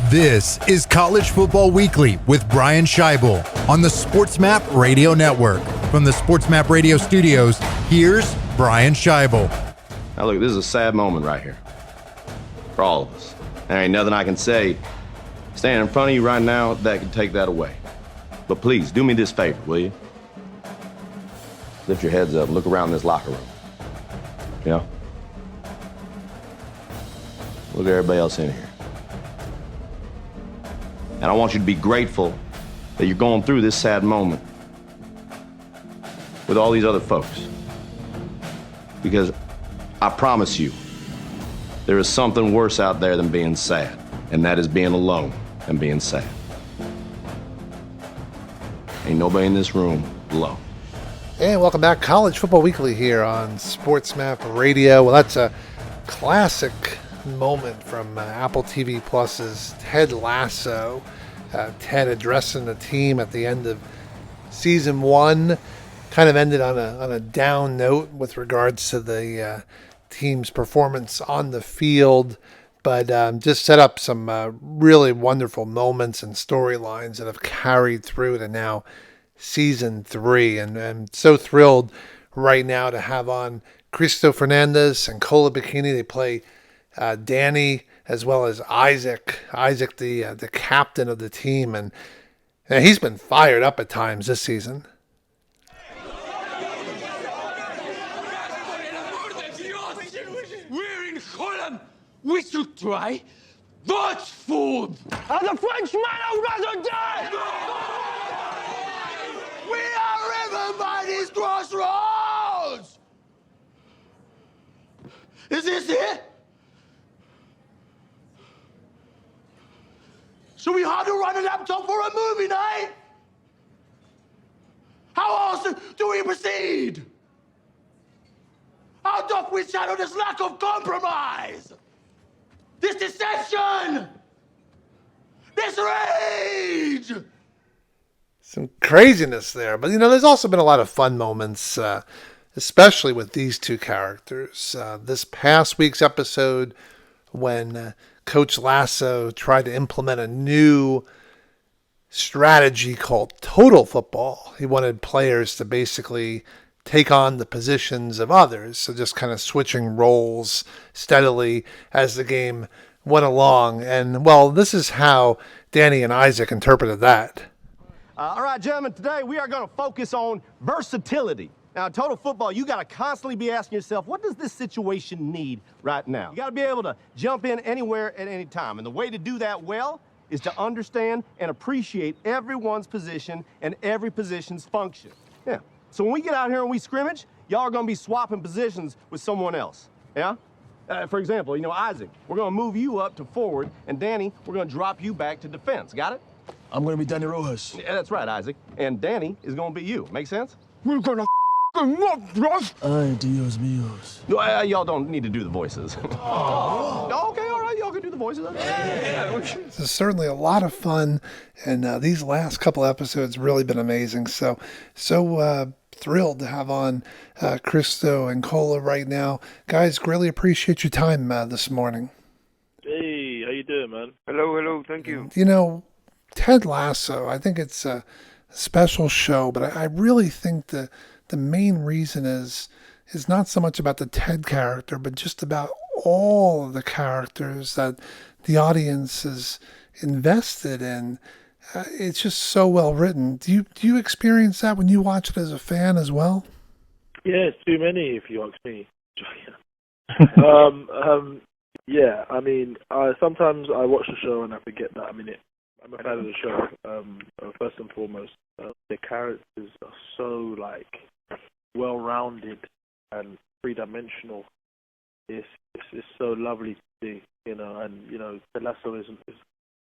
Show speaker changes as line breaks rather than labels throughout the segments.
This is College Football Weekly with BrianSchaible on the SportsMap Radio Network. From the SportsMap Radio studios, here's BrianSchaible.
Now look, this is a sad moment right here for all of us. There ain't nothing I can say standing in front of you right now that can take that away. But please, do me this favor, will you? Lift your heads up and look around this locker room. You know? Look at everybody else in here. And I want you to be grateful that you're going through this sad moment with all these other folks. Because I promise you, there is something worse out there than being sad, and that is being alone and being sad. Ain't nobody in this room alone.
And welcome back, College Football Weekly here on SportsMap Radio. Well, that's a classic moment from Apple TV Plus's Ted Lasso. Ted addressing the team at the end of season 1. Kind of ended on a down note with regards to the team's performance on the field, but just set up some really wonderful moments and storylines that have carried through to now season 3. And I'm so thrilled right now to have on Cristo Fernandez and Kola Bokinni. They play Dani as well as Isaac. Isaac, the captain of the team, and he's been fired up at times this season.
We're in Holland. We should try Dutch food. And the Frenchman would rather die. We are everybody's crossroads. Is this it? So we had to run a laptop for a movie night? How else do we proceed? How doth we shadow this lack of compromise? This deception! This rage!
Some craziness there. But, there's also been a lot of fun moments, especially with these two characters. This past week's episode, when Coach Lasso tried to implement a new strategy called total football. He wanted players to basically take on the positions of others, so just kind of switching roles steadily as the game went along. And, well, this is how Dani and Isaac interpreted that.
All right, gentlemen, today we are going to focus on versatility. Now, in total football, you got to constantly be asking yourself, what does this situation need right now? You got to be able to jump in anywhere at any time. And the way to do that well is to understand and appreciate everyone's position and every position's function. Yeah. So when we get out here and we scrimmage, y'all are going to be swapping positions with someone else. Yeah? For example, Isaac, we're going to move you up to forward, and Dani, we're going to drop you back to defense. Got it?
I'm going to be Dani Rojas.
Yeah, that's right, Isaac. And Dani is going to be you. Make sense?
We're gonna not brush.
Ay, Dios míos.
No, y'all don't need to do the voices. Oh. Okay, all right, y'all can do the voices.
This is certainly a lot of fun, and these last couple episodes really been amazing. So thrilled to have on Cristo and Kola right now. Guys, greatly appreciate your time this morning.
Hey, how you doing, man?
Hello, thank you.
Ted Lasso, I think it's a special show, but I really think the main reason is not so much about the Ted character, but just about all of the characters that the audience is invested in. It's just so well written. Do you experience that when you watch it as a fan as well?
Yeah, it's too many, if you ask me. Yeah, I mean, sometimes I watch the show and I forget that I'm in it. I'm a fan of the show, first and foremost. The characters are so, well-rounded and three-dimensional. It's so lovely to see, and, the Lasso is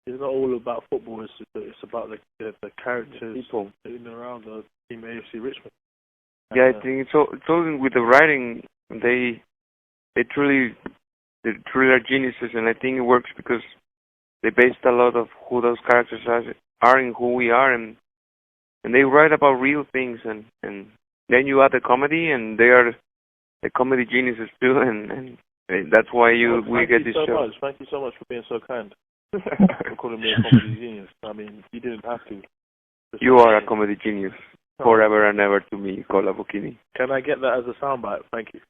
not all about football. It's about the characters
people
in and around the team AFC Richmond.
Yeah, I think it's all with the writing. They truly are geniuses, and I think it works because they based a lot of who those characters are and who we are, and they write about real things, and then you add the comedy, and they are the comedy geniuses too, and that's why we get this show.
Thank you so much for being so kind. for calling me a comedy genius. I mean, you didn't have to.
You are a comedy genius, forever and ever to me, Kola Bokinni.
Can I get that as a soundbite? Thank you.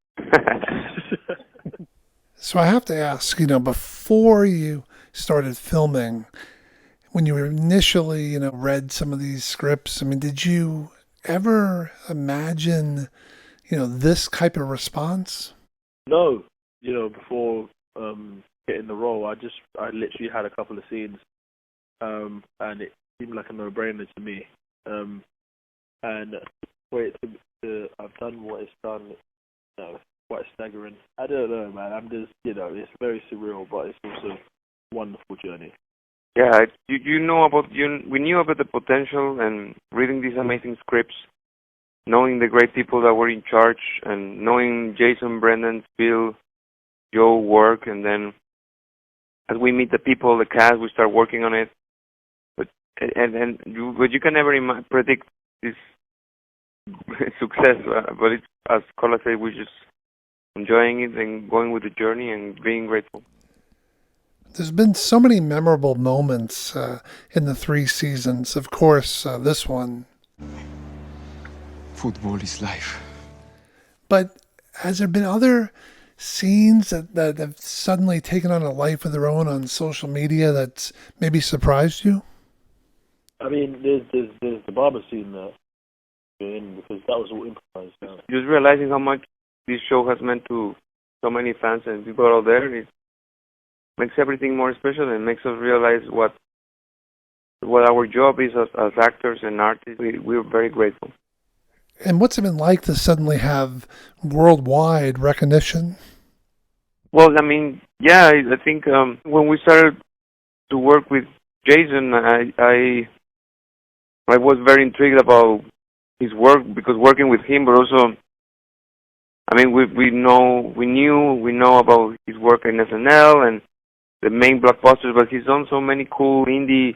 So I have to ask, before you started filming, when you initially, read some of these scripts, I mean, did you ever imagine, this type of response?
No, before getting the role, I literally had a couple of scenes, and it seemed like a no-brainer to me. And for it to I've done what it's done, quite staggering. I don't know, man. I'm just, it's very surreal, but it's also a wonderful journey.
Yeah, we knew about the potential, and reading these amazing scripts, knowing the great people that were in charge, and knowing Jason, Brendan, Bill, Joe work, and then as we meet the people, the cast, we start working on it. But you can never predict this success. But it's, as Kola said, we're just enjoying it and going with the journey and being grateful.
There's been so many memorable moments in the 3 seasons. Of course, this one.
Football is life.
But has there been other scenes that have suddenly taken on a life of their own on social media that's maybe surprised you?
I mean, there's the barber scene there, because that was all improvised.
Just realizing how much this show has meant to so many fans and people out there, it makes everything more special and makes us realize what our job is as actors and artists. We're very grateful.
And what's it been like to suddenly have worldwide recognition?
Well, I mean, yeah, I think when we started to work with Jason, I was very intrigued about his work, because working with him, but also, I mean, we know about his work in SNL and the main blockbusters, but he's done so many cool indie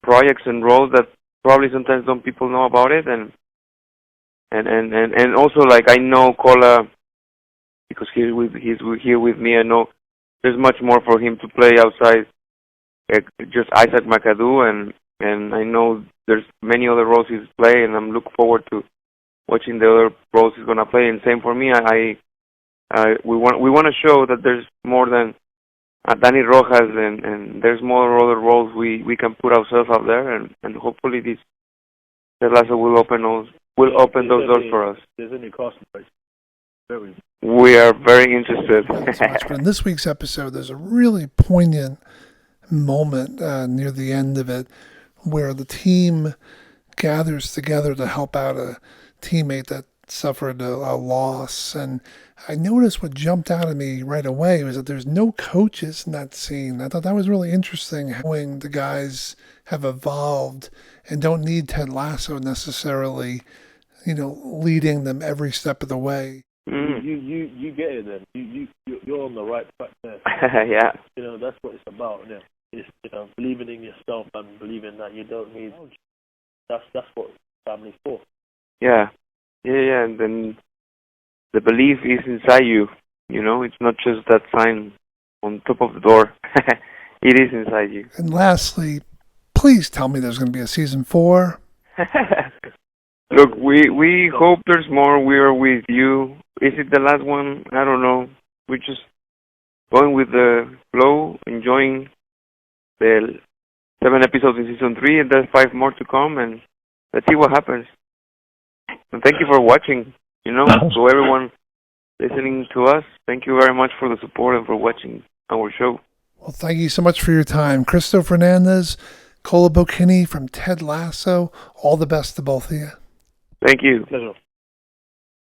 projects and roles that probably sometimes don't people know about it, and also, like, I know Kola because he's here with me. I know there's much more for him to play outside just Isaac McAdoo, and I know there's many other roles he's playing, and I'm looking forward to watching the other roles he's gonna play. And same for me. We want to show that there's more than Dani Rojas, and there's more other roles we can put ourselves out there, and hopefully this Lasso will open those doors for us.
There's any cost.
We are very interested.
But in this week's episode, there's a really poignant moment near the end of it where the team gathers together to help out a teammate that suffered a loss. And I noticed what jumped out at me right away was that there's no coaches in that scene. I thought that was really interesting, how the guys have evolved and don't need Ted Lasso necessarily, leading them every step of the way.
You get it then. You're on the right track there.
Yeah.
That's what it's about. It's believing in yourself and believing that you don't need. That's what family's for.
Yeah. And then the belief is inside you. It's not just that sign on top of the door. It is inside you.
And lastly, please tell me there's going to be a season 4.
Look, we hope there's more. We are with you. Is it the last one? I don't know. We're just going with the flow, enjoying the 7 episodes in season 3, and there's 5 more to come, and let's see what happens. And thank you for watching. So everyone listening to us, thank you very much for the support and for watching our show.
Well, thank you so much for your time. Cristo Fernandez, Kola Bokinni from Ted Lasso, all the best to both of you.
Thank you.
Pleasure.